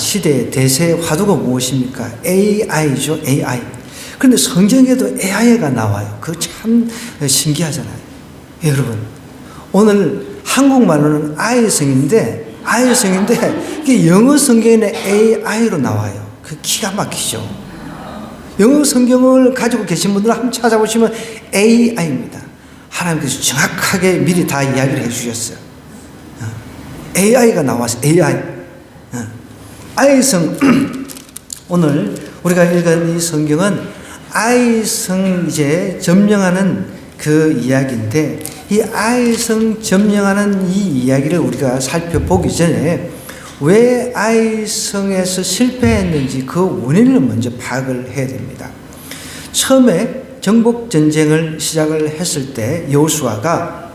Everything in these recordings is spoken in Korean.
시대의 대세의 화두가 무엇입니까? AI죠, AI. 그런데 성경에도 AI가 나와요. 그거 참 신기하잖아요. 여러분, 오늘 한국말로는 아이성인데 이게 영어 성경에는 AI로 나와요. 그 기가 막히죠. 영어 성경을 가지고 계신 분들 한번 찾아보시면 AI입니다. 하나님께서 정확하게 미리 다 이야기를 해주셨어요. AI가 나왔어요. AI. 아이성. 오늘 우리가 읽은 이 성경은 아이성 이제 점령하는 그 이야기인데, 이 아이성 점령하는 이 이야기를 우리가 살펴보기 전에 왜 아이성에서 실패했는지 그 원인을 먼저 파악을 해야 됩니다. 처음에 정복전쟁을 시작을 했을 때 여호수아가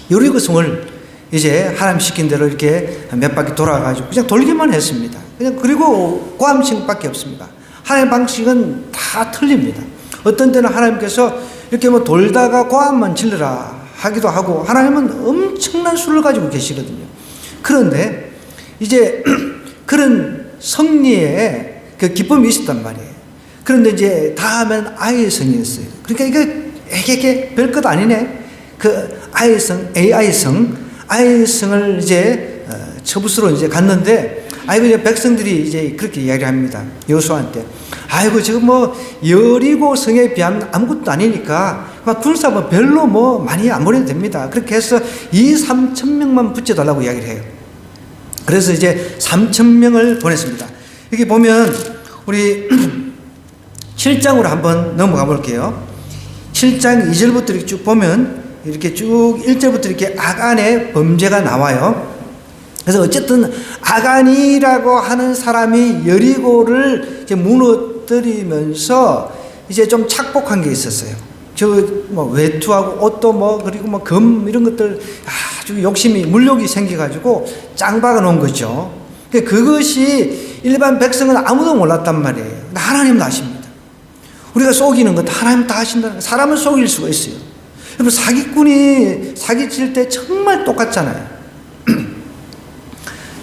여리고성을 이제 하나님 시킨 대로 이렇게 몇 바퀴 돌아가지고 그냥 돌기만 했습니다. 그냥 그리고 고함식밖에 없습니다. 하나님의 방식은 다 틀립니다. 어떤 때는 하나님께서 이렇게 뭐 돌다가 고함만 질러라 하기도 하고, 하나님은 엄청난 수를 가지고 계시거든요. 그런데 이제 그런 승리에 그 기쁨이 있었단 말이에요. 그런데 이제 다음엔 아이성이었어요. 그러니까 이게 별것 아니네. 그 아이성을 이제 처부수로 이제 갔는데, 아이고 이제 백성들이 이제 그렇게 이야기를 합니다. 여호수아한테. 아이고 지금 뭐 여리고 성에 비하면 아무것도 아니니까 군사가 별로 뭐 많이 안 보내도 됩니다. 그렇게 해서 2,000~3,000명만 붙여달라고 이야기를 해요. 그래서 이제 3,000명을 보냈습니다. 여기 보면 우리 7장으로 한번 넘어가 볼게요. 7장 2절부터 이렇게 쭉 보면 이렇게 쭉 1절부터 이렇게 아간의 범죄가 나와요. 그래서 어쨌든 아간이라고 하는 사람이 여리고를 이제 무너뜨리면서 이제 좀 착복한 게 있었어요. 저 뭐 외투하고 옷도 뭐 그리고 뭐 금 이런 것들 아주 욕심이 물욕이 생겨가지고 짱 박아 놓은 거죠. 그것이 일반 백성은 아무도 몰랐단 말이에요. 하나님은 아십니다. 우리가 속이는 것 하나님 다 아신다는 거예요. 사람은 속일 수가 있어요. 여러분, 사기꾼이 사기칠 때 정말 똑같잖아요.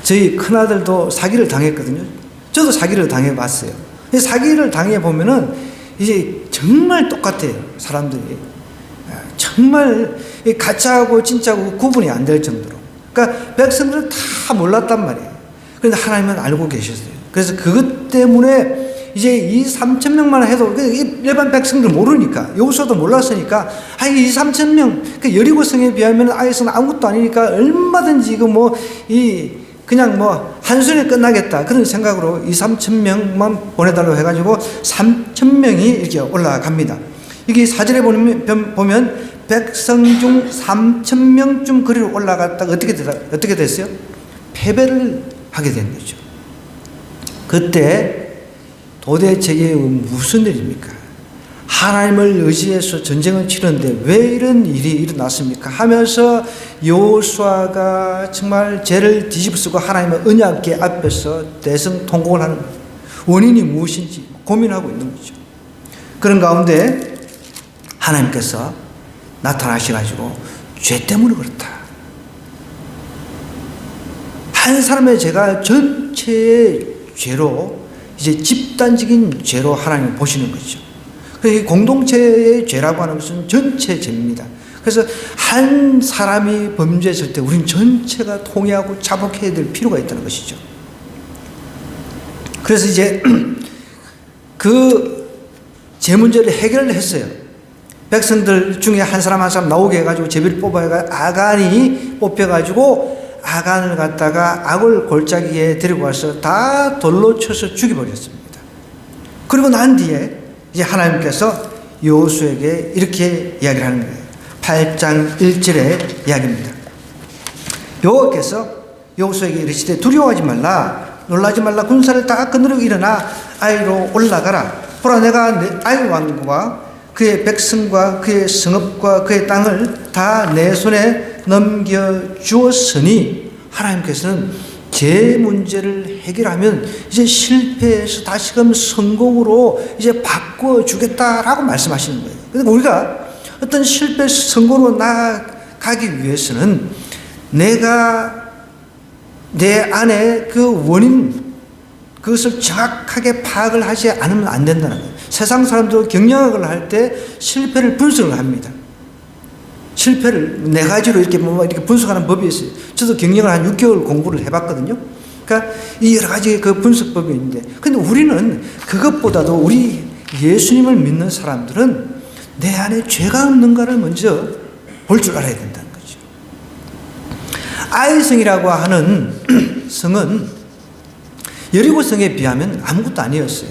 저희 큰아들도 사기를 당했거든요. 저도 사기를 당해봤어요. 사기를 당해보면은 이제 정말 똑같아요. 사람들이. 정말 가짜하고 진짜하고 구분이 안 될 정도로. 그러니까 백성들은 다 몰랐단 말이에요. 그런데 하나님은 알고 계셨어요. 그래서 그것 때문에 이제 2,000~3,000명만 해도 일반 백성들 모르니까, 여호수아도 몰랐으니까, 이 2,000~3,000명, 그 여리고성에 비하면 아이성은 아무것도 아니니까 얼마든지 이거 그냥 한순에 끝나겠다 그런 생각으로 2,000~3,000명만 보내달라고 해가지고 3,000명이 이렇게 올라갑니다. 이게 사절에 보면 백성 중 3,000명쯤 거리로 올라갔다가 어떻게 됐어요? 패배를 하게 된 거죠. 그때 도대체 이게 무슨 일입니까? 하나님을 의지해서 전쟁을 치르는데 왜 이런 일이 일어났습니까? 하면서 여호수아가 정말 죄를 뒤집어쓰고 하나님의 언약궤 앞에서 대성통곡을 하는 거예요. 원인이 무엇인지 고민하고 있는 거죠. 그런 가운데 하나님께서 나타나셔가지고 죄 때문에 그렇다. 한 사람의 죄가 전체의 죄로, 이제 집단적인 죄로 하나님을 보시는 거죠. 이 공동체의 죄라고 하는 것은 전체 죄입니다. 그래서 한 사람이 범죄했을 때 우린 전체가 통회하고 자복해야 될 필요가 있다는 것이죠. 그래서 이제 그 죄 문제를 해결을 했어요. 백성들 중에 한 사람 한 사람 나오게 해가지고 제비를 뽑아가지고 아간이 뽑혀가지고 아간을 갖다가 악을 골짜기에 데리고 와서 다 돌로 쳐서 죽여버렸습니다. 그리고 난 뒤에 이제 하나님께서 여호수아에게 이렇게 이야기를 하는 거예요. 8장 1절의 이야기입니다. 여호와께서 여호수아에게 이르시되 두려워하지 말라, 놀라지 말라, 군사를 다 거느리고 일어나 아이로 올라가라. 보라, 내가 아이 왕과 그의 백성과 그의 성읍과 그의 땅을 다 내 손에 넘겨주었으니, 하나님께서는 죄 문제를 해결하면 이제 실패해서 다시금 성공으로 이제 바꿔주겠다라고 말씀하시는 거예요. 그러니까 우리가 어떤 실패 성공으로 나아가기 위해서는 내가 내 안에 그 원인, 그것을 정확하게 파악을 하지 않으면 안 된다는 거예요. 세상 사람도 경영학을 할 때 실패를 분석을 합니다. 실패를 네 가지로 이렇게 분석하는 법이 있어요. 저도 경영을 한 6개월 공부를 해봤거든요. 그러니까 이 여러 가지 그 분석법이 있는데, 근데 우리는 그것보다도 우리 예수님을 믿는 사람들은 내 안에 죄가 없는가를 먼저 볼 줄 알아야 된다는 거죠. 아이성이라고 하는 성은 여리고 성에 비하면 아무것도 아니었어요.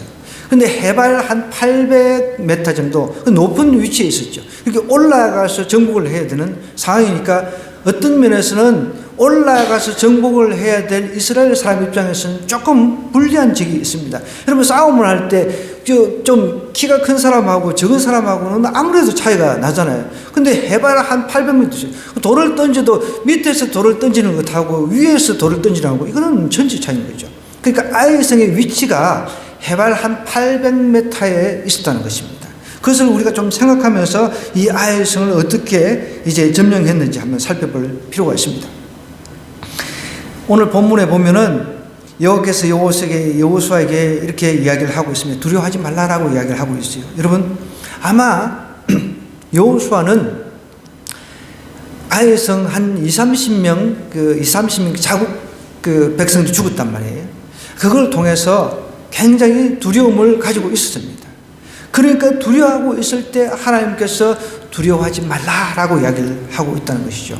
근데 해발 한 800m 정도 높은 위치에 있었죠. 이렇게 올라가서 정복을 해야 되는 상황이니까 어떤 면에서는 올라가서 정복을 해야 될 이스라엘 사람 입장에서는 조금 불리한 적이 있습니다. 여러분 싸움을 할 때 좀 키가 큰 사람하고 적은 사람하고는 아무래도 차이가 나잖아요. 근데 해발 한 800m 돌을 던져도 밑에서 돌을 던지는 것하고 위에서 돌을 던지는 것하고 이거는 천지 차이인 거죠. 그러니까 아이성의 위치가 해발 한 800m에 있었다는 것입니다. 그것을 우리가 좀 생각하면서 이 아이성을 어떻게 이제 점령했는지 한번 살펴볼 필요가 있습니다. 오늘 본문에 보면은 여호와께서 여호수아에게 이렇게 이야기를 하고 있습니다. 두려워하지 말라라고 이야기를 하고 있어요. 여러분 아마 여호수아는 아이성 한 20-30명 자국 백성들이 죽었단 말이에요. 그걸 통해서 굉장히 두려움을 가지고 있었습니다. 그러니까 두려워하고 있을 때 하나님께서 두려워하지 말라라고 이야기를 하고 있다는 것이죠.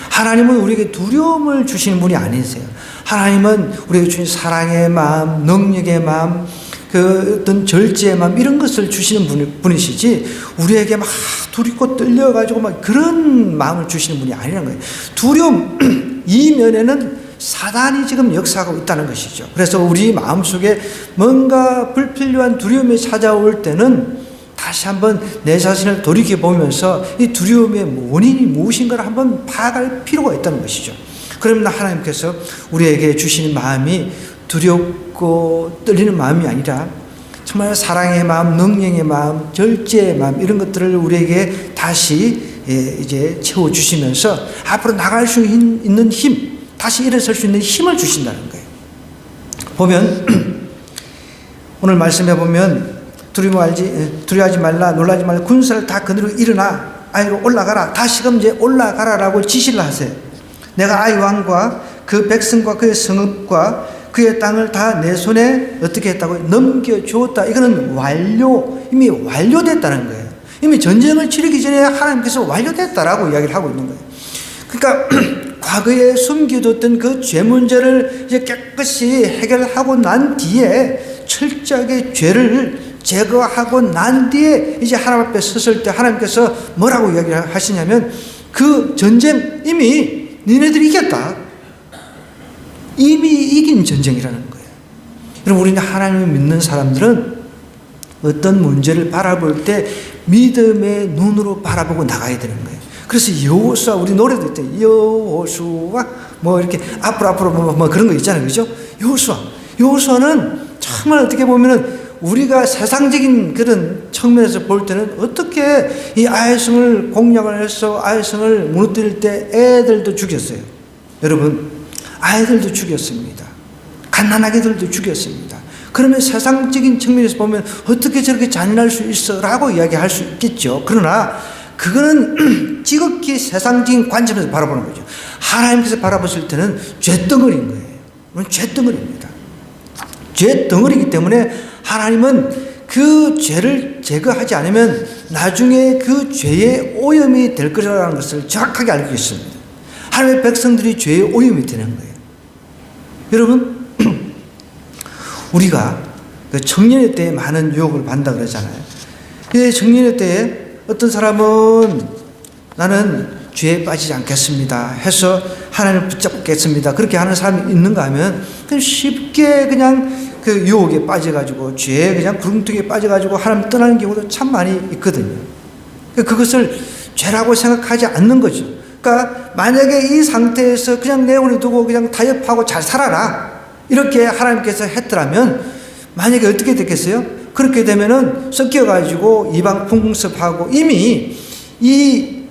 하나님은 우리에게 두려움을 주시는 분이 아니세요. 하나님은 우리에게 주신 사랑의 마음, 능력의 마음, 그 어떤 절제의 마음 이런 것을 주시는 분이시지 우리에게 막 두렵고 떨려가지고 막 그런 마음을 주시는 분이 아니라는 거예요. 두려움 이면에는 사단이 지금 역사하고 있다는 것이죠. 그래서 우리 마음속에 뭔가 불필요한 두려움이 찾아올 때는 다시 한번 내 자신을 돌이켜보면서 이 두려움의 원인이 무엇인가를 한번 파악할 필요가 있다는 것이죠. 그러면 하나님께서 우리에게 주시는 마음이 두렵고 떨리는 마음이 아니라 정말 사랑의 마음, 능력의 마음, 절제의 마음 이런 것들을 우리에게 다시 이제 채워주시면서 앞으로 나갈 수 있는 힘, 다시 일어설 수 있는 힘을 주신다는 거예요. 보면 오늘 말씀해 보면 두려워하지 말라, 놀라지 말라, 군사를 다 거느리고 일어나 아이로 올라가라. 다시금 이제 올라가라라고 지시를 하세요. 내가 아이 왕과 그 백성과 그의 성읍과 그의 땅을 다 내 손에 어떻게 했다고 넘겨주었다. 이거는 이미 완료됐다는 거예요. 이미 전쟁을 치르기 전에 하나님께서 완료됐다라고 이야기를 하고 있는 거예요. 그러니까 과거에 숨겨뒀던 그 죄 문제를 이제 깨끗이 해결하고 난 뒤에 철저하게 죄를 제거하고 난 뒤에 이제 하나님 앞에 섰을 때 하나님께서 뭐라고 이야기를 하시냐면 그 전쟁 이미 니네들이 이겼다. 이미 이긴 전쟁이라는 거예요. 여러분 우리는 하나님을 믿는 사람들은 어떤 문제를 바라볼 때 믿음의 눈으로 바라보고 나가야 되는 거예요. 그래서 여호수아 우리 노래도 있대요. 여호수아 뭐 이렇게 앞으로 뭐 그런 거 있잖아요. 그죠? 여호수아는 정말 어떻게 보면은 우리가 세상적인 그런 측면에서 볼 때는 어떻게 이 아이성을 공략을 해서 아이성을 무너뜨릴 때 애들도 죽였어요. 여러분 아이들도 죽였습니다. 갓난아기들도 죽였습니다. 그러면 세상적인 측면에서 보면 어떻게 저렇게 잔인할 수 있어 라고 이야기할 수 있겠죠. 그러나 그거는 지극히 세상적인 관점에서 바라보는 거죠. 하나님께서 바라보실 때는 죄덩어리인 거예요. 죄덩어리입니다. 죄덩어리이기 때문에 하나님은 그 죄를 제거하지 않으면 나중에 그 죄의 오염이 될 거라는 것을 정확하게 알고 있습니다. 하나님의 백성들이 죄의 오염이 되는 거예요. 여러분 우리가 그 청년의 때에 많은 유혹을 받는다 그러잖아요. 청년의 때에 어떤 사람은 나는 죄에 빠지지 않겠습니다 해서 하나님을 붙잡겠습니다 그렇게 하는 사람이 있는가 하면 쉽게 그냥 그 유혹에 빠져가지고 죄에 그냥 구렁텅이에 빠져가지고 하나님 떠나는 경우도 참 많이 있거든요. 그것을 죄라고 생각하지 않는 거죠. 그러니까 만약에 이 상태에서 그냥 내버려 두고 그냥 타협하고 잘 살아라 이렇게 하나님께서 했더라면 만약에 어떻게 됐겠어요? 그렇게 되면은 섞여가지고 이방 풍습하고 이미 이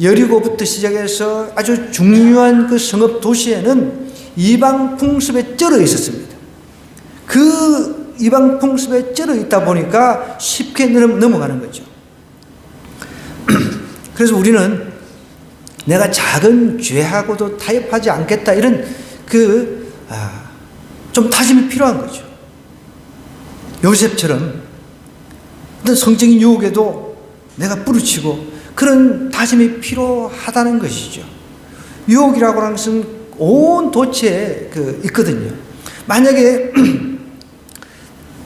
여리고부터 시작해서 아주 중요한 그 성읍 도시에는 이방 풍습에 쩔어 있었습니다. 그 이방 풍습에 쩔어 있다 보니까 쉽게 넘어가는 거죠. 그래서 우리는 내가 작은 죄하고도 타협하지 않겠다, 이런 좀 다짐이 필요한 거죠. 요셉처럼 어떤 성적인 유혹에도 내가 부르치고 그런 다짐이 필요하다는 것이죠. 유혹이라고 하는 것은 온 도처에 있거든요. 만약에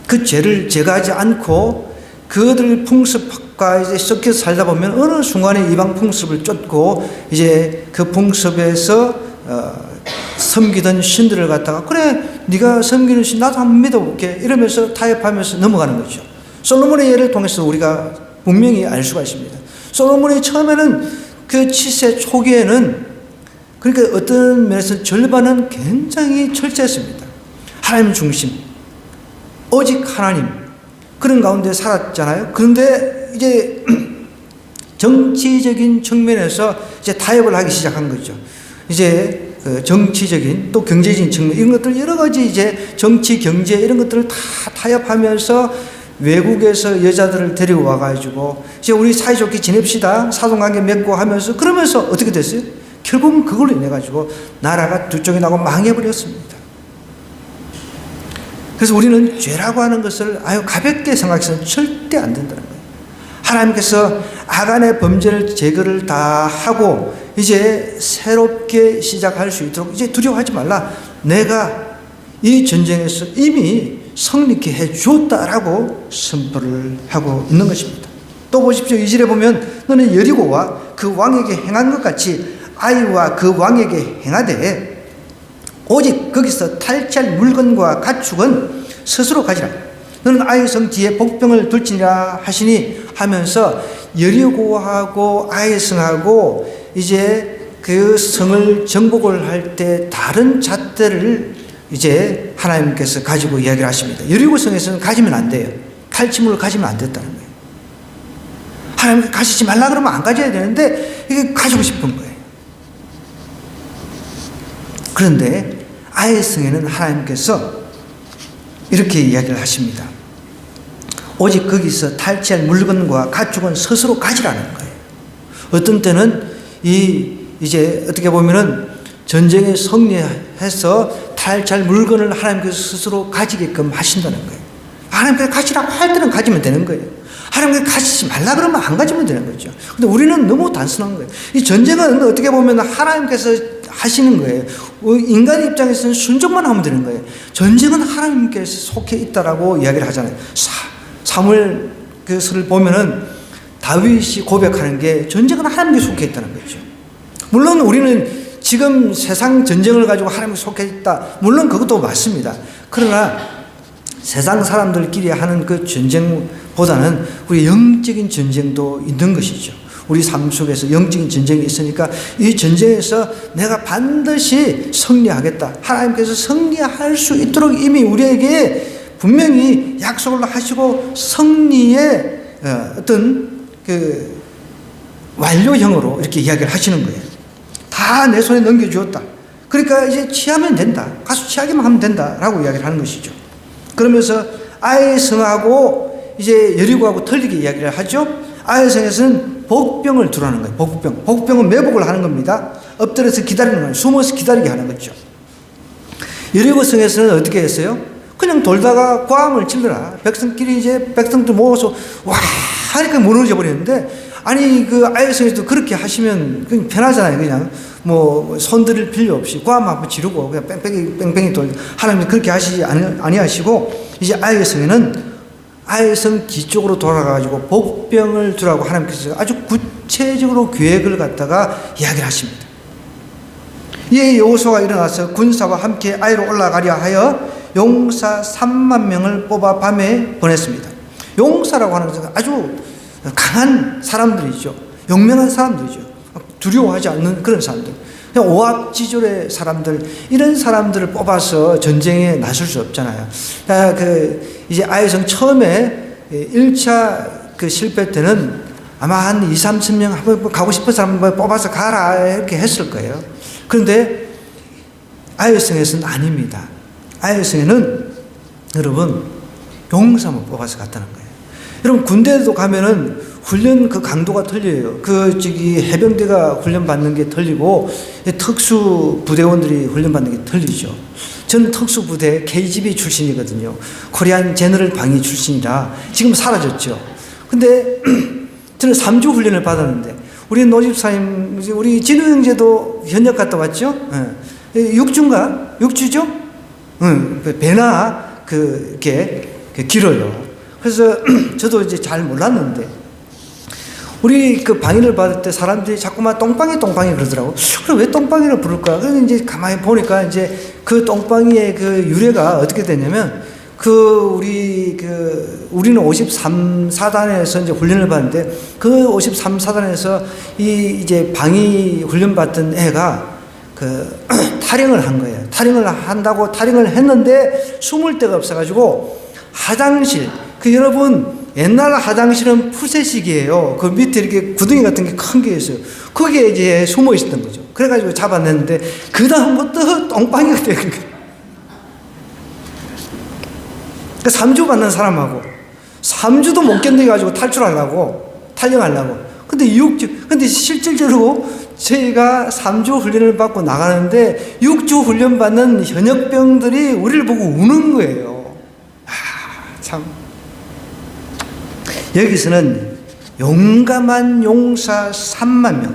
그 죄를 제거하지 않고 그들 풍습과 이제 섞여서 살다 보면 어느 순간에 이방 풍습을 쫓고 이제 그 풍습에서 섬기던 신들을 갖다가 그래 네가 섬기는 신 나도 한번 믿어볼게 이러면서 타협하면서 넘어가는 거죠. 솔로몬의 예를 통해서 우리가 분명히 알 수가 있습니다. 솔로몬이 처음에는 그 치세 초기에는 그러니까 어떤 면에서 절반은 굉장히 철저했습니다. 하나님 중심, 오직 하나님, 그런 가운데 살았잖아요. 그런데 이제 정치적인 측면에서 이제 타협을 하기 시작한 거죠. 이제 정치적인 또 경제적인 측면, 이런 것들 여러 가지 이제 정치, 경제 이런 것들을 다 타협하면서 외국에서 여자들을 데리고 와가지고 이제 우리 사이좋게 지냅시다, 사돈관계 맺고 하면서 그러면서 어떻게 됐어요? 결국은 그걸로 인해 가지고 나라가 두 쪽이 나고 망해버렸습니다. 그래서 우리는 죄라고 하는 것을 아유 가볍게 생각해서는 절대 안 된다는 거예요. 하나님께서 아간의 범죄를 제거를 다 하고 이제 새롭게 시작할 수 있도록 이제 두려워하지 말라. 내가 이 전쟁에서 이미 성립케 해 주었다라고 선포를 하고 있는 것입니다. 또 보십시오. 2절에 보면 너는 여리고와 그 왕에게 행한 것 같이 아이와 그 왕에게 행하되 오직 거기서 탈취할 물건과 가축은 스스로 가지라. 너는 아이 성 뒤에 복병을 둘지니라 하시니 하면서 여리고하고 아이 성하고 이제 그 성을 정복을 할 때 다른 잣대를 이제 하나님께서 가지고 이야기를 하십니다. 여리고 성에서는 가지면 안 돼요. 탈취물을 가지면 안 됐다는 거예요. 하나님께서 가지지 말라 그러면 안 가져야 되는데 이게 가지고 싶은 거예요. 그런데 아이 성에는 하나님께서 이렇게 이야기를 하십니다. 오직 거기서 탈취할 물건과 가축은 스스로 가지라는 거예요. 어떤 때는 이제 어떻게 보면은 전쟁에 승리해서 탈취할 물건을 하나님께서 스스로 가지게끔 하신다는 거예요. 하나님께서 가지라고 할 때는 가지면 되는 거예요. 하나님께서 가지지 말라 그러면 안 가지면 되는 거죠. 근데 우리는 너무 단순한 거예요. 이 전쟁은 어떻게 보면 하나님께서 하시는 거예요. 인간 입장에서는 순종만 하면 되는 거예요. 전쟁은 하나님께서 속해 있다라고 이야기를 하잖아요. 사무엘 그서를 보면은 다윗이 고백하는 게 전쟁은 하나님께 속해 있다는 거죠. 물론 우리는 지금 세상 전쟁을 가지고 하나님께 속해 있다. 물론 그것도 맞습니다. 그러나 세상 사람들끼리 하는 그 전쟁보다는 우리 영적인 전쟁도 있는 것이죠. 우리 삶 속에서 영적인 전쟁이 있으니까 이 전쟁에서 내가 반드시 승리하겠다. 하나님께서 승리할 수 있도록 이미 우리에게 분명히 약속을 하시고 승리의 어떤 그 완료형으로 이렇게 이야기를 하시는 거예요. 다 내 손에 넘겨주었다. 그러니까 이제 취하면 된다. 가서 취하기만 하면 된다라고 이야기를 하는 것이죠. 그러면서 아이 성하고 이제 여리고하고 틀리게 이야기를 하죠. 아이 성에서는 복병을 두라는 거예요. 복병. 복병은 매복을 하는 겁니다. 엎드려서 기다리는 거예요. 숨어서 기다리게 하는 거죠. 여리고 성에서는 어떻게 했어요? 그냥 돌다가 고함을 질러라. 백성끼리 이제 백성들 모아서 와 하니까 무너져 버렸는데 아니 그 아이 성에서도 그렇게 하시면 그냥 편하잖아요. 그냥 뭐 손들일 필요 없이 고함 한번 지르고 그냥 뺑뺑이 돌. 하나님이 그렇게 하시지 아니하시고 이제 아이 성에는 아이 성 뒤쪽으로 돌아가가지고 복병을 두라고 하나님께서 아주 구체적으로 계획을 갖다가 이야기를 하십니다. 이에 여호수아가 일어나서 군사와 함께 아이로 올라가려 하여 용사 3만 명을 뽑아 밤에 보냈습니다. 용사라고 하는 것은 아주 강한 사람들이죠. 용맹한 사람들이죠. 두려워하지 않는 그런 사람들. 그냥 오합지졸의 사람들, 이런 사람들을 뽑아서 전쟁에 나설 수 없잖아요. 이제 아이성 처음에 1차 그 실패 때는 아마 한 2,3,000명 한번 가고 싶은 사람 뽑아서 가라 이렇게 했을 거예요. 그런데 아이성에서는 아닙니다. 아이성에는 여러분, 용사만 뽑아서 갔다는 거예요. 여러분, 군대에도 가면은 훈련 그 강도가 틀려요. 해병대가 훈련 받는 게 틀리고, 특수 부대원들이 훈련 받는 게 틀리죠. 저는 특수부대 KGB 출신이거든요. 코리안 제너럴 방위 출신이라 지금 사라졌죠. 근데 저는 3주 훈련을 받았는데, 우리 노집사님, 우리 진우 형제도 현역 갔다 왔죠? 6주인가? 6주죠? 배나 이렇게 길어요. 그래서 저도 이제 잘 몰랐는데, 우리 그 방위를 받을 때 사람들이 자꾸만 똥방이 그러더라고. 그럼 왜 똥방이를 부를까? 그래서 이제 가만히 보니까 이제 그 똥방이의 그 유래가 어떻게 되냐면, 우리는 53사단에서 이제 훈련을 받는데, 그 53사단에서 이제 방위 훈련 받던 애가 탈영을 한 거예요. 탈영을 했는데 숨을 데가 없어가지고 화장실, 여러분, 옛날 화장실은 푸세식이에요. 그 밑에 이렇게 구덩이 같은 게 큰 게 있어요. 거기에 이제 숨어 있었던 거죠. 그래가지고 잡아냈는데, 그다음부터 똥방이가 된 거예요. 3주 받는 사람하고 3주도 못 견뎌가지고 탈영하려고. 근데 실질적으로 저희가 3주 훈련을 받고 나가는데 6주 훈련 받는 현역병들이 우리를 보고 우는 거예요. 참. 여기서는 용감한 용사 3만 명.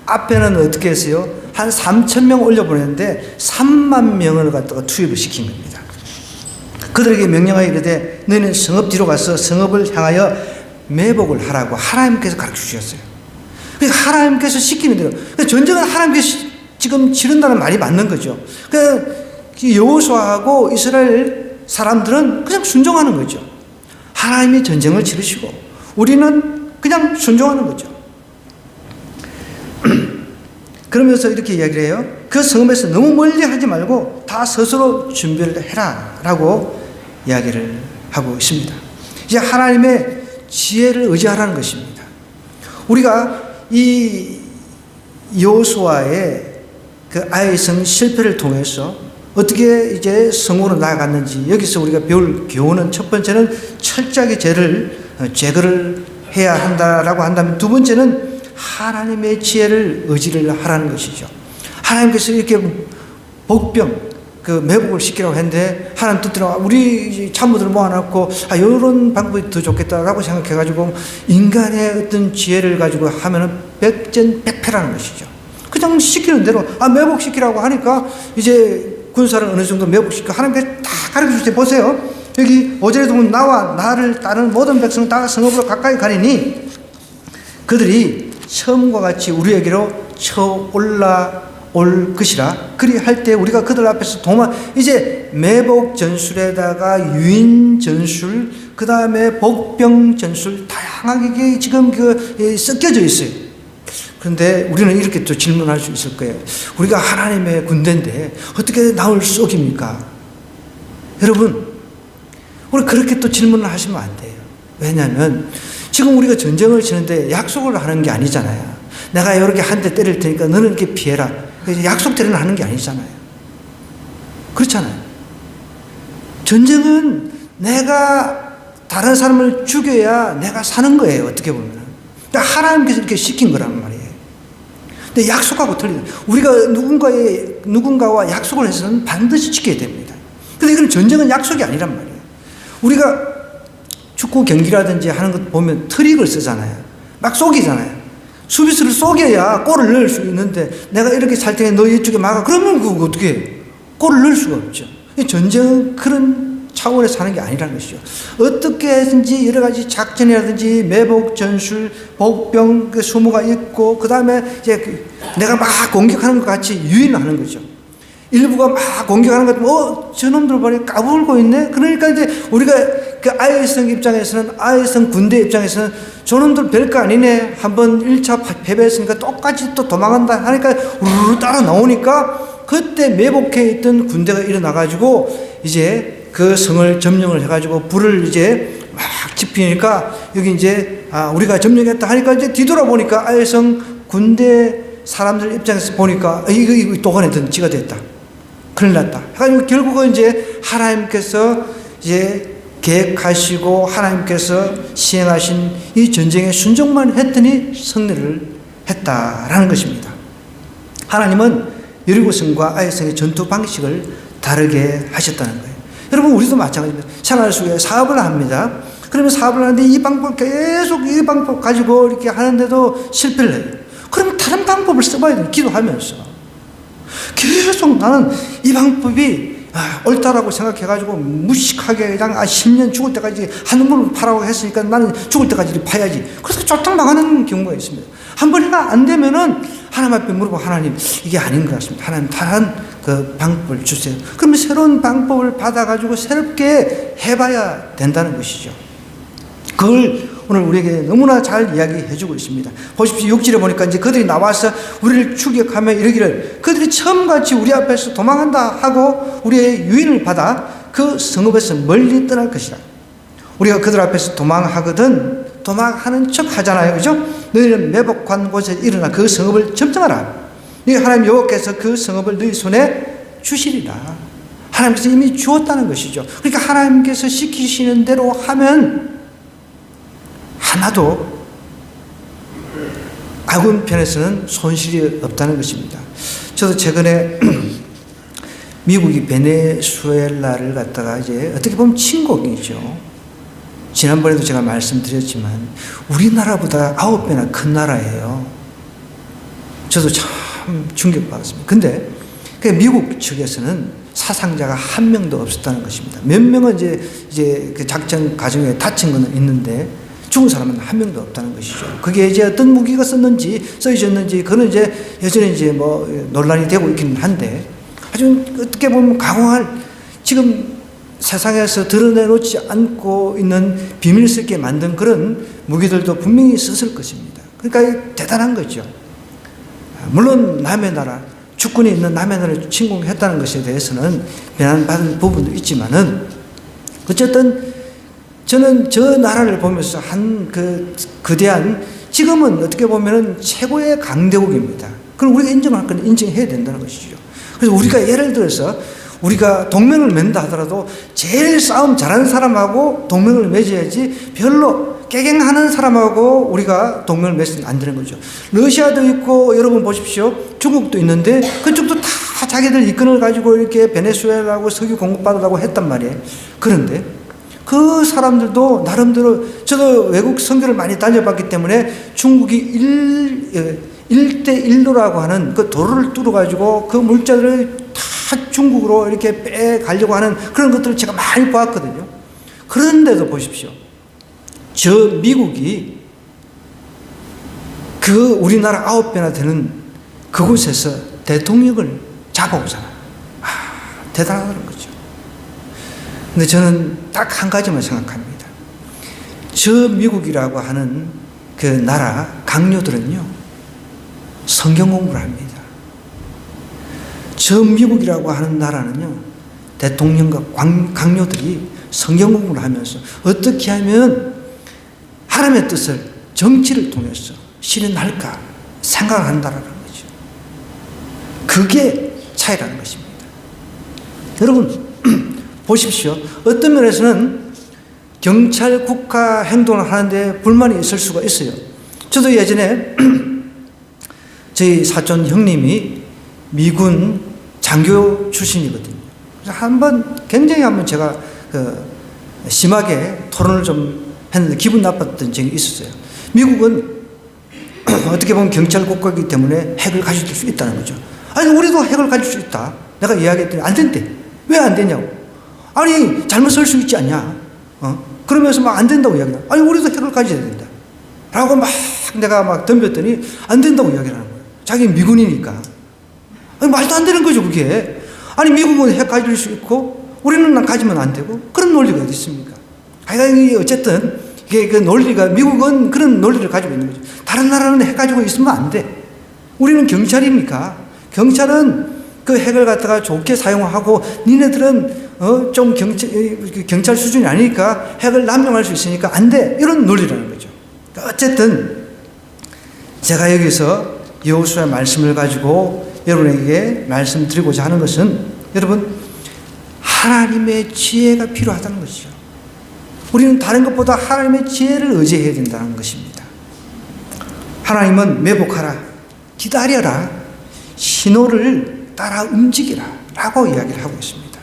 앞에는 어떻게 했어요? 한 3천 명 올려보냈는데 3만 명을 갖다가 투입을 시킨 겁니다. 그들에게 명령하여 이르되 너희는 성읍 뒤로 가서 성읍을 향하여 매복을 하라고 하나님께서 가르쳐 주셨어요. 그러니까 하나님께서 시키는 대로. 그러니까 전쟁은 하나님께서 지금 치른다는 말이 맞는 거죠. 그러니까 여호수아하고 이스라엘 사람들은 그냥 순종하는 거죠. 하나님이 전쟁을 치르시고 우리는 그냥 순종하는 거죠. 그러면서 이렇게 이야기를 해요. 그 성읍에서 너무 멀리 하지 말고 다 스스로 준비를 해라 라고 이야기를 하고 있습니다. 이제 하나님의 지혜를 의지하라는 것입니다. 우리가 이 여호수아의 그 아이성 실패를 통해서 어떻게 이제 성으로 나아갔는지 여기서 우리가 배울 교훈은, 첫 번째는 철저하게 죄를 제거를 해야 한다라고 한다면, 두 번째는 하나님의 지혜를 의지를 하라는 것이죠. 하나님께서 이렇게 복병 매복을 시키라고 했는데 하나님 뜻대로 우리 참모들을 모아놓고 이런 방법이 더 좋겠다라고 생각해가지고 인간의 어떤 지혜를 가지고 하면은 백전백패라는 것이죠. 그냥 시키는 대로 매복시키라고 하니까 이제 군사를 어느 정도 매복시키고 하나님께서 다 가르쳐줄 때 보세요. 여기 5절에도 보면 나와 나를 따르는 모든 백성 다 성읍으로 가까이 가리니 그들이 처음과 같이 우리에게로 쳐 올라올 것이라. 그리 할 때 우리가 그들 앞에서 이제 매복 전술에다가 유인 전술, 그 다음에 복병 전술, 다양하게 지금 섞여져 있어요. 그런데 우리는 이렇게 또 질문할 수 있을 거예요. 우리가 하나님의 군대인데 어떻게 나올 썩입니까? 여러분, 우리 그렇게 또 질문을 하시면 안 돼요. 왜냐하면 지금 우리가 전쟁을 치는데 약속을 하는 게 아니잖아요. 내가 이렇게 한 대 때릴 테니까 너는 이렇게 피해라. 약속대로는 하는 게 아니잖아요. 그렇잖아요. 전쟁은 내가 다른 사람을 죽여야 내가 사는 거예요. 어떻게 보면. 그러니까 하나님께서 이렇게 시킨 거란 말이에요. 근데 약속하고 틀리다. 우리가 누군가와 약속을 해서는 반드시 지켜야 됩니다. 근데 이건 전쟁은 약속이 아니란 말이에요. 우리가 축구 경기라든지 하는 것 보면 트릭을 쓰잖아요. 막 쏘기잖아요. 수비수를 쏘겨야 골을 넣을 수 있는데 내가 이렇게 살 테니 너 이쪽에 막아. 그러면 그거 어떻게 해요? 골을 넣을 수가 없죠. 전쟁은 그런 차원에서 하는 게 아니라는 것이죠. 어떻게 해든지 여러 가지 작전이라든지 매복 전술, 복병, 수모가 있고 그 다음에 이제 내가 막 공격하는 것 같이 유인하는 거죠. 일부가 막 공격하는 것 같으면 저놈들 말이 까불고 있네. 그러니까 이제 우리가 그 아이성 입장에서는, 아이성 군대 입장에서는 저놈들 별거 아니네. 한번 1차 패배했으니까 똑같이 또 도망간다 하니까 우르르 따라 나오니까 그때 매복해 있던 군대가 일어나가지고 이제 그 성을 점령을 해가지고 불을 이제 막 지피니까 여기 이제 우리가 점령했다 하니까 이제 뒤돌아보니까 아이성 군대 사람들 입장에서 보니까 이거 또 하나 던지가 됐다. 큰일 났다. 해가지고 결국은 이제 하나님께서 이제 계획하시고 하나님께서 시행하신 이 전쟁에 순종만 했더니 승리를 했다라는 것입니다. 하나님은 여리고성과 아이성의 전투 방식을 다르게 하셨다는 거예요. 여러분, 우리도 마찬가지입니다. 생활 속에 사업을 합니다. 그러면 사업을 하는데 이 방법 계속 이 방법 가지고 이렇게 하는데도 실패를 해요. 그러면 다른 방법을 써봐야 돼요. 기도하면서 계속 나는 이 방법이 옳다라고 생각해가지고 무식하게 그냥 10년 죽을 때까지 한눈물로 파라고 했으니까 나는 죽을 때까지 파야지. 그래서 쫄딱 망하는 경우가 있습니다. 한 번 해가 안 되면은 하나님 앞에 물어보고, 하나님 이게 아닌 것 같습니다. 하나님 다른 그 방법을 주세요. 그러면 새로운 방법을 받아가지고 새롭게 해봐야 된다는 것이죠. 그걸 오늘 우리에게 너무나 잘 이야기해주고 있습니다. 보십시오. 6절에 보니까 이제 그들이 나와서 우리를 추격하며 이르기를, 그들이 처음같이 우리 앞에서 도망한다 하고 우리의 유인을 받아 그 성읍에서 멀리 떠날 것이다. 우리가 그들 앞에서 도망하거든 도망하는 척 하잖아요. 그죠? 너희는 매복한 곳에 일어나 그 성읍을 점령하라. 너희 하나님 여호와께서 그 성읍을 너희 손에 주시리라. 하나님께서 이미 주었다는 것이죠. 그러니까 하나님께서 시키시는 대로 하면 하나도 아군 편에서는 손실이 없다는 것입니다. 저도 최근에 미국이 베네수엘라를 갖다가 이제 어떻게 보면 친국이죠. 지난번에도 제가 말씀드렸지만 우리나라보다 9배나 큰 나라예요. 저도 참 충격받았습니다. 근데 미국 측에서는 사상자가 한 명도 없었다는 것입니다. 몇 명은 이제 그 작전 과정에 다친 것은 있는데 죽은 사람은 한 명도 없다는 것이죠. 그게 이제 어떤 무기가 써있었는지, 그는 이제 여전히 이제 뭐 논란이 되고 있기는 한데, 아주 어떻게 보면 강화할, 지금 세상에서 드러내놓지 않고 있는 비밀스럽게 만든 그런 무기들도 분명히 썼을 것입니다. 그러니까 대단한 거죠. 물론 남의 나라, 주권이 있는 남의 나라를 침공했다는 것에 대해서는 비난받은 부분도 있지만은, 어쨌든 저는 저 나라를 보면서 한 그 거대한, 지금은 어떻게 보면은 최고의 강대국입니다. 그럼 우리가 인정할 건 인정해야 된다는 것이죠. 그래서 우리가 예를 들어서 우리가 동맹을 맺는다 하더라도 제일 싸움 잘하는 사람하고 동맹을 맺어야지, 별로 깨갱하는 사람하고 우리가 동맹을 맺으면 안 되는 거죠. 러시아도 있고, 여러분 보십시오. 중국도 있는데 그쪽도 다 자기들 이권을 가지고 이렇게 베네수엘라하고 석유 공급받으라고 했단 말이에요. 그런데 그 사람들도 나름대로, 저도 외국 선교를 많이 다녀봤기 때문에 중국이 1대1로라고 하는 그 도로를 뚫어가지고 그 물자들을 다 중국으로 이렇게 빼가려고 하는 그런 것들을 제가 많이 보았거든요. 그런데도 보십시오. 저 미국이 그 우리나라 9배나 되는 그곳에서 대통령을 잡아오잖아. 대단하다는 거죠. 근데 저는 딱 한 가지만 생각합니다. 저 미국이라고 하는 그 나라 강요들은요, 성경 공부를 합니다. 저 미국이라고 하는 나라는요, 대통령과 강요들이 성경 공부를 하면서 어떻게 하면 하나님의 뜻을 정치를 통해서 실현할까 생각을 한다는 거죠. 그게 차이라는 것입니다. 여러분 보십시오. 어떤 면에서는 경찰 국가 행동을 하는데 불만이 있을 수가 있어요. 저도 예전에 저희 사촌 형님이 미군 장교 출신이거든요. 그래서 굉장히 한번 제가 심하게 토론을 좀 했는데 기분 나빴던 적이 있었어요. 미국은 어떻게 보면 경찰 국가이기 때문에 핵을 가질 수 있다는 거죠. 아니, 우리도 핵을 가질 수 있다. 내가 이야기했더니 안 된대. 왜 안 되냐고. 아니, 잘못 설 수 있지 않냐. 그러면서 막 안 된다고 이야기해요. 아니, 우리도 핵을 가져야 된다. 라고 막 내가 막 덤볐더니 안 된다고 이야기를 하는 거예요. 자기는 미군이니까. 아니, 말도 안 되는 거죠, 그게. 아니, 미국은 핵 가질 수 있고 우리는 가지면 안 되고, 그런 논리가 어디 있습니까? 하여간 어쨌든 이게 그 논리가, 미국은 그런 논리를 가지고 있는 거죠. 다른 나라는 핵 가지고 있으면 안 돼. 우리는 경찰이니까 경찰은 그 핵을 갖다가 좋게 사용하고, 니네들은 좀 경찰 수준이 아니니까 핵을 남용할 수 있으니까 안 돼. 이런 논리라는 거죠. 어쨌든 제가 여기서 여호수아의 말씀을 가지고 여러분에게 말씀드리고자 하는 것은, 여러분 하나님의 지혜가 필요하다는 것이죠. 우리는 다른 것보다 하나님의 지혜를 의지해야 된다는 것입니다. 하나님은 매복하라, 기다려라, 신호를 따라 움직이라 라고 이야기를 하고 있습니다.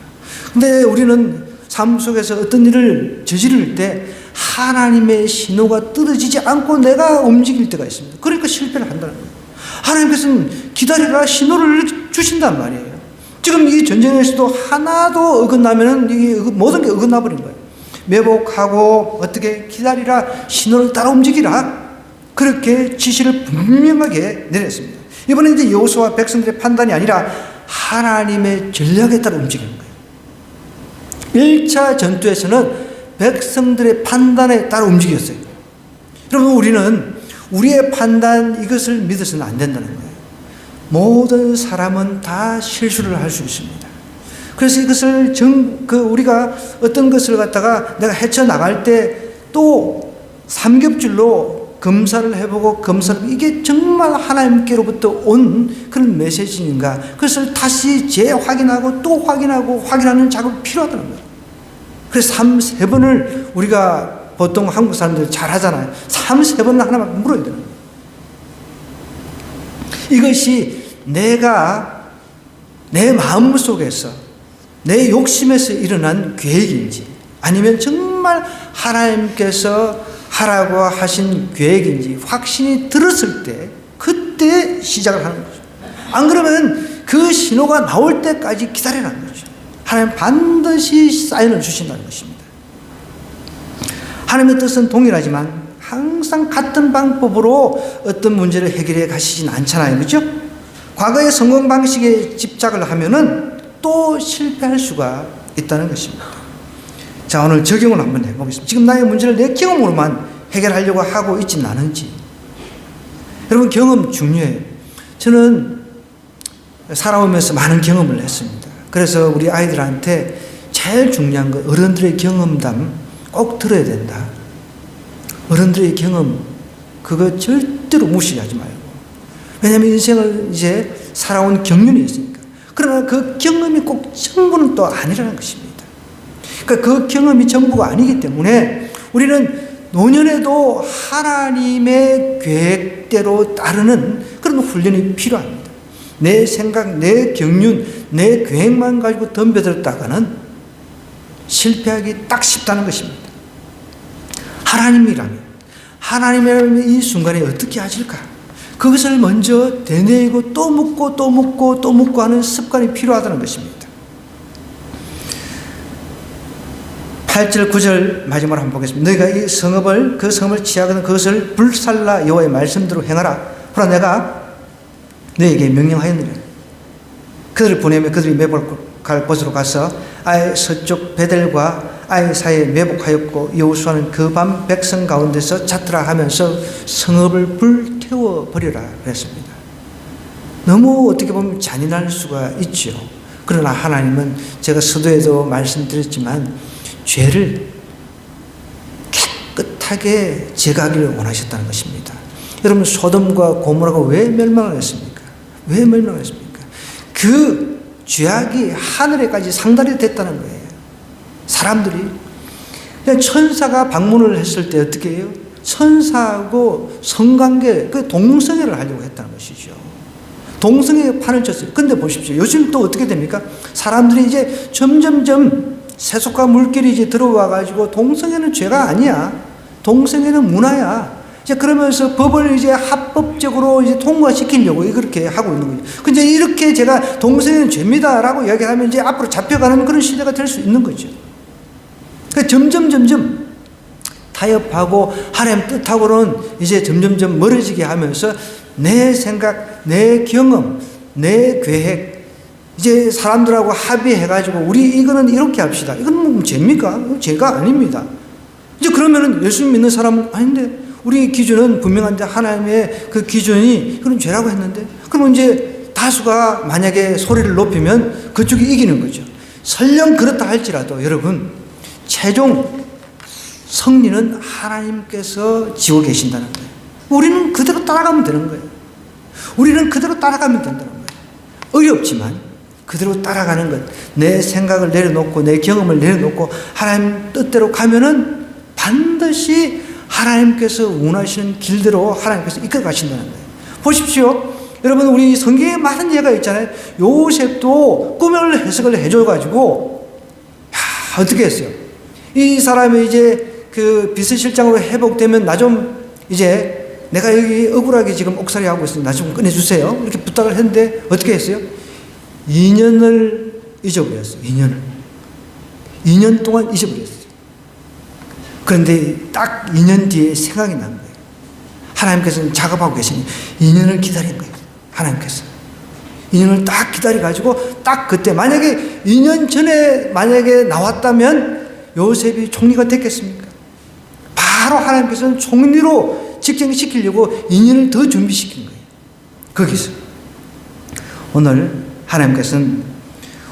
근데 우리는 삶 속에서 어떤 일을 저지를 때 하나님의 신호가 떨어지지 않고 내가 움직일 때가 있습니다. 그러니까 실패를 한다는 거예요. 하나님께서는 기다려라 신호를 주신단 말이에요. 지금 이 전쟁에서도 하나도 어긋나면은 이게 모든 게 어긋나 버린 거예요. 매복하고 어떻게 기다리라, 신호를 따라 움직이라, 그렇게 지시를 분명하게 내렸습니다. 이번에 이제 여호수아와 백성들의 판단이 아니라 하나님의 전략에 따라 움직이는 거예요. 1차 전투에서는 백성들의 판단에 따라 움직였어요. 여러분, 우리는 우리의 판단 이것을 믿어서는 안 된다는 거예요. 모든 사람은 다 실수를 할 수 있습니다. 그래서 이것을 우리가 어떤 것을 갖다가 내가 헤쳐나갈 때 또 삼겹줄로 검사를 해보고 이게 정말 하나님께로부터 온 그런 메시지인가, 그것을 다시 재확인하고 또 확인하는 작업이 필요하다는 거예요. 그래서 3-3번을 우리가 보통 한국 사람들 잘 하잖아요. 3-3번을 하나만 물어야 되는 거예요. 이것이 내가 내 마음 속에서 내 욕심에서 일어난 계획인지 아니면 정말 하나님께서 하라고 하신 계획인지 확신이 들었을 때 그때 시작을 하는 거죠. 안 그러면 그 신호가 나올 때까지 기다리라는 거죠. 하나님 반드시 사인을 주신다는 것입니다. 하나님의 뜻은 동일하지만 항상 같은 방법으로 어떤 문제를 해결해 가시진 않잖아요. 그렇죠? 과거의 성공 방식에 집착을 하면은 또 실패할 수가 있다는 것입니다. 자, 오늘 적용을 한번 해보겠습니다. 지금 나의 문제를 내 경험으로만 해결하려고 하고 있지는 않은지. 여러분, 경험 중요해요. 저는 살아오면서 많은 경험을 했습니다. 그래서 우리 아이들한테 제일 중요한 건 어른들의 경험담 꼭 들어야 된다. 어른들의 경험, 그거 절대로 무시하지 말고. 왜냐하면 인생을 이제 살아온 경륜이 있으니까. 그러나 그 경험이 꼭 전부는 또 아니라는 것입니다. 그러니까 그 경험이 전부가 아니기 때문에 우리는 노년에도 하나님의 계획대로 따르는 그런 훈련이 필요합니다. 내 생각, 내 경륜, 내 계획만 가지고 덤벼들었다가는 실패하기 딱 쉽다는 것입니다. 하나님이라면 이 순간에 어떻게 하실까? 그것을 먼저 되뇌이고 또 묻고 하는 습관이 필요하다는 것입니다. 8절 9절 마지막으로 한번 보겠습니다. 너희가 이 성읍을 취하거든 그것을 불살라 여호와의 말씀대로 행하라. 그러나 내가 너희에게 명령하였느니라. 그들을 보내면 그들이 매복할 곳으로 가서 아이 서쪽 베델과 아이 사이에 매복하였고 여호수아는 그 밤 백성 가운데서 자투라 하면서 성읍을 불태워 버리라 그랬습니다. 너무 어떻게 보면 잔인할 수가 있죠. 그러나 하나님은 제가 서두에도 말씀드렸지만 죄를 깨끗하게 제거하기를 원하셨다는 것입니다. 여러분, 소돔과 고모라가 왜 멸망을 했습니까? 왜 멸망을 했습니까? 그 죄악이 하늘에까지 상달이 됐다는 거예요. 사람들이 그냥 천사가 방문을 했을 때 어떻게 해요? 천사하고 성관계, 그 동성애를 하려고 했다는 것이죠. 동성애 판을 쳤어요. 근데 보십시오. 요즘 또 어떻게 됩니까? 사람들이 이제 점점점 세속과 물결이 이제 들어와 가지고 동성애는 죄가 아니야. 동성애는 문화야. 이제 그러면서 법을 이제 합법적으로 이제 통과시키려고 그렇게 하고 있는 거죠. 근데 이렇게 제가 동성애는 죄입니다라고 이야기하면 이제 앞으로 잡혀가는 그런 시대가 될 수 있는 거죠. 그러니까 점점 타협하고 하나님 뜻하고는 이제 점점 멀어지게 하면서 내 생각, 내 경험, 내 계획, 이제 사람들하고 합의해가지고 우리 이거는 이렇게 합시다. 이건 뭐 죄입니까? 죄가 아닙니다. 이제 그러면은 예수 믿는 사람은 아닌데 우리 기준은 분명한데 하나님의 그 기준이 그런 죄라고 했는데 그러면 이제 다수가 만약에 소리를 높이면 그쪽이 이기는 거죠. 설령 그렇다 할지라도 여러분 최종 승리는 하나님께서 지고 계신다는 거예요. 우리는 그대로 따라가면 되는 거예요. 우리는 그대로 따라가면 된다는 거예요. 어렵지만 그대로 따라가는 것, 내 생각을 내려놓고 내 경험을 내려놓고 하나님 뜻대로 가면은 반드시 하나님께서 원하시는 길대로 하나님께서 이끌어 가신다는 거예요. 보십시오. 여러분, 우리 성경에 많은 예가 있잖아요. 요셉도 꿈을 해석을 해줘가지고, 어떻게 했어요? 이 사람이 이제 그 비서실장으로 회복되면 나 좀 이제 내가 여기 억울하게 지금 옥살이 하고 있으니 나 좀 꺼내주세요. 이렇게 부탁을 했는데 어떻게 했어요? 2년을 잊어버렸어요. 2년 동안 잊어버렸어요. 그런데 딱 2년 뒤에 생각이 난 거예요. 하나님께서는 작업하고 계시니 2년을 기다린 거예요. 하나님께서 2년을 딱 기다려가지고 딱 그때 만약에 2년 전에 만약에 나왔다면 요셉이 총리가 됐겠습니까? 바로 하나님께서는 총리로 직행시키려고 2년을 더 준비시킨 거예요. 거기서 오늘 하나님께서는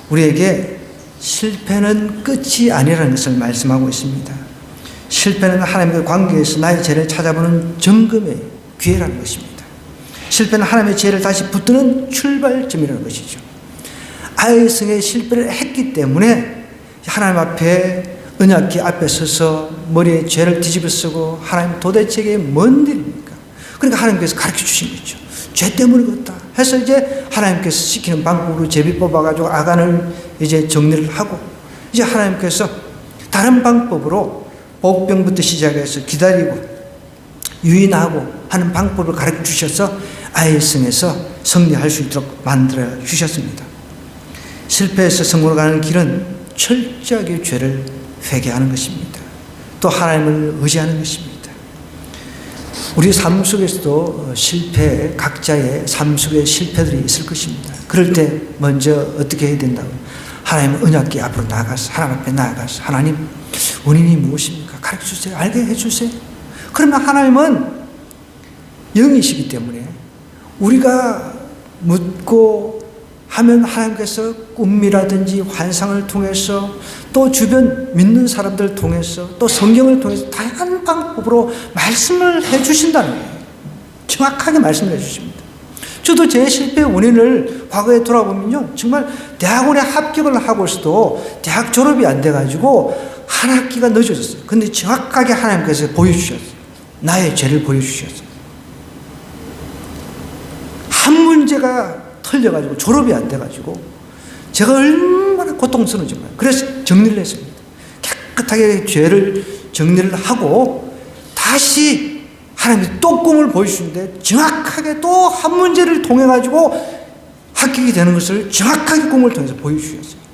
우리에게 실패는 끝이 아니라는 것을 말씀하고 있습니다. 실패는 하나님과 관계에서 나의 죄를 찾아보는 점검의 기회라는 것입니다. 실패는 하나님의 죄를 다시 붙드는 출발점이라는 것이죠. 아이성의 실패를 했기 때문에 하나님 앞에 언약궤 앞에 서서 머리에 죄를 뒤집어 쓰고 하나님 도대체 이게 뭔 일입니까? 그러니까 하나님께서 가르쳐 주신 거죠. 죄 때문에 그렇다 해서 이제 하나님께서 시키는 방법으로 제비 뽑아가지고 아간을 이제 정리를 하고 이제 하나님께서 다른 방법으로 복병부터 시작해서 기다리고 유인하고 하는 방법을 가르쳐 주셔서 아이성에서 승리할 수 있도록 만들어 주셨습니다. 실패해서 성공으로 가는 길은 철저하게 죄를 회개하는 것입니다. 또 하나님을 의지하는 것입니다. 우리 삶 속에서도 실패, 각자의 삶 속에 실패들이 있을 것입니다. 그럴 때 먼저 어떻게 해야 된다고? 하나님 언약궤 앞으로 나아가서 하나님 앞에 나아가서 하나님 원인이 무엇입니까? 가르쳐주세요. 알게 해주세요. 그러면 하나님은 영이시기 때문에 우리가 묻고 하면 하나님께서 꿈이라든지 환상을 통해서 또 주변 믿는 사람들을 통해서 또 성경을 통해서 다양한 방법으로 말씀을 해주신다는 거예요. 정확하게 말씀을 해주십니다. 저도 제 실패의 원인을 과거에 돌아보면요, 정말 대학원에 합격을 하고 있어도 대학 졸업이 안 돼가지고 한 학기가 늦어졌어요. 근데 정확하게 하나님께서 보여주셨어요. 나의 죄를 보여주셨어요. 한 문제가 틀려가지고 졸업이 안 돼가지고 제가 얼마나 고통스러운지 몰라요. 그래서 정리를 했습니다. 깨끗하게 죄를 정리를 하고 다시 하나님이 또 꿈을 보여주시는데 정확하게 또 한 문제를 통해가지고 합격이 되는 것을 정확하게 꿈을 통해서 보여주셨어요.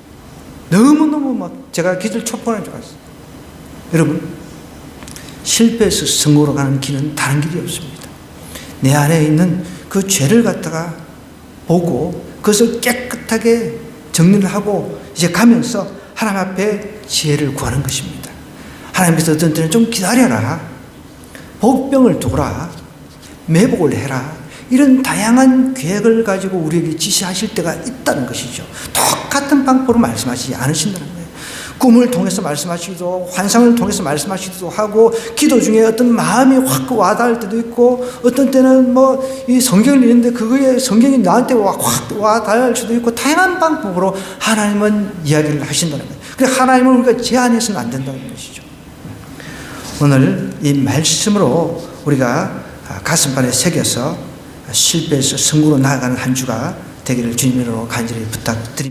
너무너무 막 제가 기절 촉발한 줄 알았어요. 여러분, 실패해서 성공으로 가는 길은 다른 길이 없습니다. 내 안에 있는 그 죄를 갖다가 보고 그것을 깨끗하게 정리를 하고 이제 가면서 하나님 앞에 지혜를 구하는 것입니다. 하나님께서 어떤 때는 좀 기다려라, 복병을 두라, 매복을 해라, 이런 다양한 계획을 가지고 우리에게 지시하실 때가 있다는 것이죠. 똑같은 방법으로 말씀하시지 않으신다는 거예요. 꿈을 통해서 말씀하시기도, 환상을 통해서 말씀하시기도 하고, 기도 중에 어떤 마음이 확 와닿을 때도 있고, 어떤 때는 이 성경을 읽는데 그거에 성경이 나한테 확 와닿을 수도 있고, 다양한 방법으로 하나님은 이야기를 하신다는 거예요. 그래서 하나님을 우리가 제한해서는 안 된다는 것이죠. 오늘 이 말씀으로 우리가 가슴판에 새겨서 실패해서 성공으로 나아가는 한 주가 되기를 주님으로 간절히 부탁드립니다.